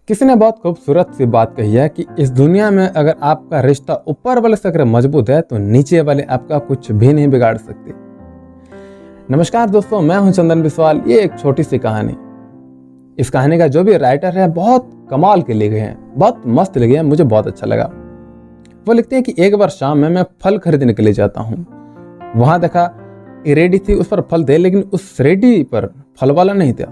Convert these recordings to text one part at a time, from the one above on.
किसी ने बहुत खूबसूरत सी बात कही है कि इस दुनिया में अगर आपका रिश्ता ऊपर वाले से अगर मजबूत है तो नीचे वाले आपका कुछ भी नहीं बिगाड़ सकते। नमस्कार दोस्तों, मैं हूं चंदन बिस्वाल। ये एक छोटी सी कहानी। इस कहानी का जो भी राइटर है बहुत कमाल के लिखे हैं, बहुत मस्त लिखे हैं, मुझे बहुत अच्छा लगा। वो लिखते हैं कि एक बार शाम में मैं फल खरीदने के लिए जाता हूँ। वहां देखा रेडी थी, उस पर फल थे, लेकिन उस रेडी पर फल वाला नहीं था।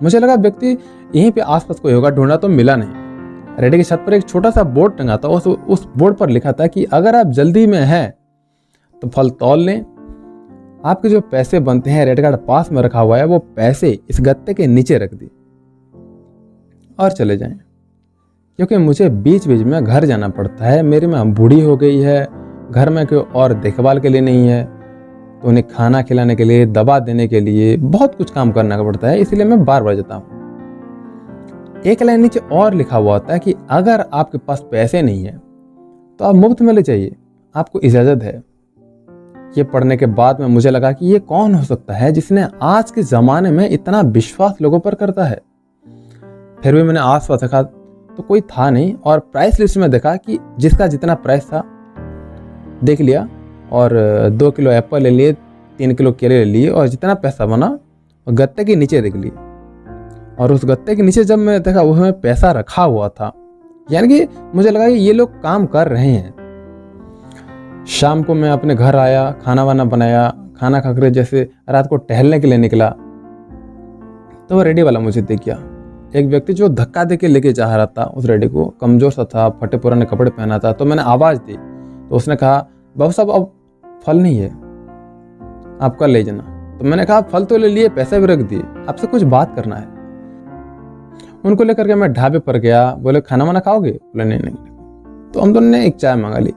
मुझे लगा व्यक्ति यहीं पे आसपास कोई होगा, ढूंढा तो मिला नहीं। रेडी की छत पर एक छोटा सा बोर्ड टंगा था। उस बोर्ड पर लिखा था कि अगर आप जल्दी में हैं तो फल तौल लें। आपके जो पैसे बनते हैं रेड कार्ड पास में रखा हुआ है, वो पैसे इस गत्ते के नीचे रख दिए और चले जाएं, क्योंकि मुझे बीच बीच में घर जाना पड़ता है। मेरी माँ बूढ़ी हो गई है, घर में कोई और देखभाल के लिए नहीं है, तो उन्हें खाना खिलाने के लिए, दवा देने के लिए बहुत कुछ काम करना पड़ता है, इसलिए मैं बार बार जाता हूँ। एक लाइन नीचे और लिखा हुआ होता है कि अगर आपके पास पैसे नहीं है तो आप मुफ्त में ले जाइए, आपको इजाज़त है। ये पढ़ने के बाद में मुझे लगा कि ये कौन हो सकता है जिसने आज के ज़माने में इतना विश्वास लोगों पर करता है। फिर भी मैंने आस पास देखा तो कोई था नहीं, और प्राइस लिस्ट में देखा कि जिसका जितना प्राइस था देख लिया, और 2 किलो एप्पल ले लिए, 3 किलो केले ले लिए, और जितना पैसा बना गत्ते के नीचे देख लिए। और उस गत्ते के नीचे जब मैं देखा उसमें पैसा रखा हुआ था, यानी कि मुझे लगा कि ये लोग काम कर रहे हैं। शाम को मैं अपने घर आया, खाना वाना बनाया, खाना खाकर जैसे रात को टहलने के लिए निकला तो वो रेडी वाला मुझे दिख गया। एक व्यक्ति जो धक्का दे के लेके जा रहा था उस रेडी को, कमजोर सा था, फटे पुराने कपड़े पहना था। तो मैंने आवाज़ दी तो उसने कहा, बाबू साहब अब फल नहीं है, आप कल ले जाना। तो मैंने कहा फल तो ले लिए, पैसे भी रख दिए, आपसे कुछ बात करना है। उनको लेकर के मैं ढाबे पर गया। बोले खाना वाना खाओगे? बोले नहीं। तो हम दोनों ने एक चाय मंगा ली।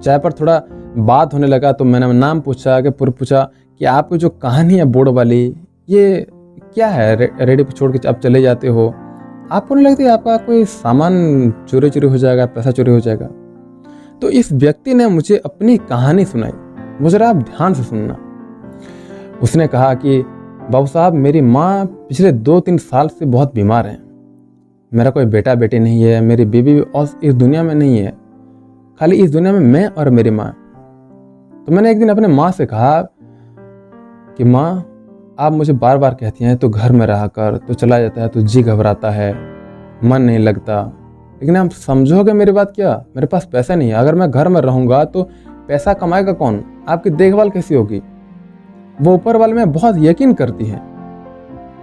चाय पर थोड़ा बात होने लगा तो मैंने नाम पूछा कि आपकी जो कहानी है बोर्ड वाली, ये क्या है? रेडी पर छोड़ के आप चले जाते हो, आपको नहीं लगती आपका कोई सामान चोरी हो जाएगा, पैसा चोरी हो जाएगा? तो इस व्यक्ति ने मुझे अपनी कहानी सुनाई। मुझे आप ध्यान से सुनना। उसने कहा कि बाबू साहब, मेरी माँ पिछले 2-3 साल से बहुत बीमार है। मेरा कोई बेटा बेटी नहीं है, मेरी बीवी और इस दुनिया में नहीं है, खाली इस दुनिया में मैं और मेरी माँ। तो मैंने एक दिन अपने माँ से कहा कि माँ, आप मुझे बार बार कहती हैं तो घर में रहा कर, तो चला जाता है तो जी घबराता है, मन नहीं लगता, लेकिन आप समझोगे मेरी बात क्या? मेरे पास पैसा नहीं है, अगर मैं घर में रहूँगा तो पैसा कमाएगा कौन? आपकी देखभाल कैसी होगी? वो ऊपर वाले में बहुत यकीन करती हैं।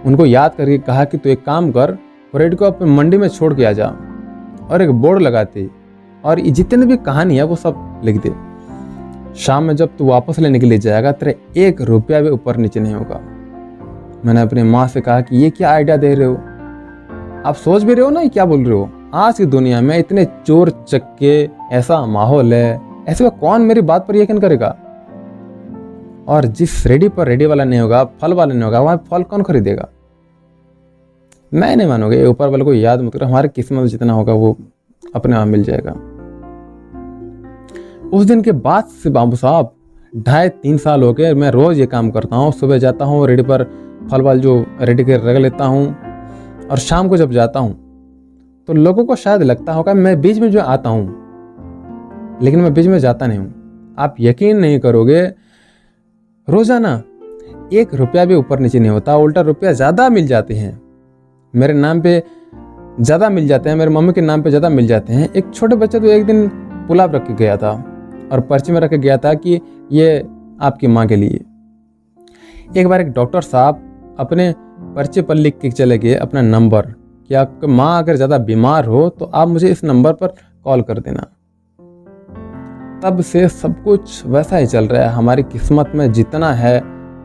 उनको याद करके कहा कि तू एक काम कर, रेडी को अपने मंडी में छोड़ के आ जा, और एक बोर्ड लगाती, और जितनी भी कहानी है वो सब लिख दे। शाम में जब तू वापस लेने के लिए जाएगा, तेरे 1 रुपया भी ऊपर नीचे नहीं होगा। मैंने अपनी माँ से कहा कि ये क्या आइडिया दे रहे हो? आप सोच भी रहे हो ना क्या बोल रहे हो? आज की दुनिया में इतने चोर चक्के, ऐसा माहौल है, ऐसे में कौन मेरी बात पर यकीन करेगा? और जिस रेडी पर रेडी वाला नहीं होगा, फल वाला नहीं होगा, वहां फल कौन खरीदेगा? मैं नहीं मानोगे, ऊपर वाले को याद मत करो, हमारी किस्मत जितना होगा वो अपने आप मिल जाएगा। उस दिन के बाद से बाबू साहब 2.5-3 साल हो गए, मैं रोज ये काम करता हूँ। सुबह जाता हूँ, रेडी पर फल वाल जो रेडी के रख लेता हूँ, और शाम को जब जाता हूँ तो लोगों को शायद लगता होगा मैं बीच में जो आता हूँ, लेकिन मैं बीच में जाता नहीं हूँ। आप यकीन नहीं करोगे, रोजाना 1 रुपया भी ऊपर नीचे नहीं होता, उल्टा रुपया ज़्यादा मिल जाते हैं। मेरे नाम पे ज़्यादा मिल जाते हैं, मेरे मम्मी के नाम पे ज़्यादा मिल जाते हैं। एक छोटे बच्चे तो एक दिन पुलाव रख के गया था और पर्ची में रख के गया था कि ये आपकी माँ के लिए। एक बार एक डॉक्टर साहब अपने पर्चे पर लिख के चले गए अपना नंबर कि आपकी माँ अगर ज़्यादा बीमार हो तो आप मुझे इस नंबर पर कॉल कर देना। तब से सब कुछ वैसा ही चल रहा है। हमारी किस्मत में जितना है,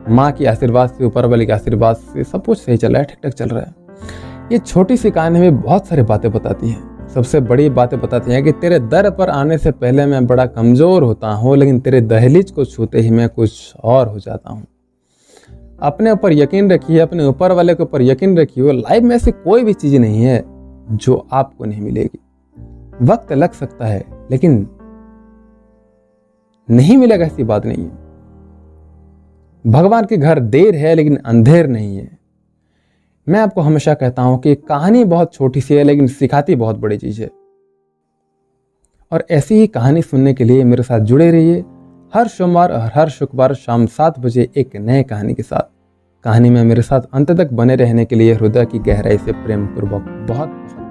माँ के आशीर्वाद से, ऊपर वाले के आशीर्वाद से सब कुछ सही चल रहा है, ठीक ठाक चल रहा है। ये छोटी सी कहानी में बहुत सारी बातें बताती हैं। सबसे बड़ी बातें बताती हैं कि तेरे दर पर आने से पहले मैं बड़ा कमज़ोर होता हूँ, लेकिन तेरे दहलीज को छूते ही मैं कुछ और हो जाता हूँ। अपने ऊपर यकीन रखिए, अपने ऊपर वाले के ऊपर यकीन रखिए। लाइफ में ऐसी कोई भी चीज़ नहीं है जो आपको नहीं मिलेगी। वक्त लग सकता है लेकिन नहीं मिलेगा, ऐसी बात नहीं है। भगवान के घर देर है लेकिन अंधेर नहीं है। मैं आपको हमेशा कहता हूं कि कहानी बहुत छोटी सी है लेकिन सिखाती बहुत बड़ी चीज़ है। और ऐसी ही कहानी सुनने के लिए मेरे साथ जुड़े रहिए हर सोमवार और हर शुक्रवार शाम 7 बजे एक नए कहानी के साथ। कहानी में मेरे साथ अंत तक बने रहने के लिए हृदय की गहराई से प्रेम पूर्वक बहुत बहुत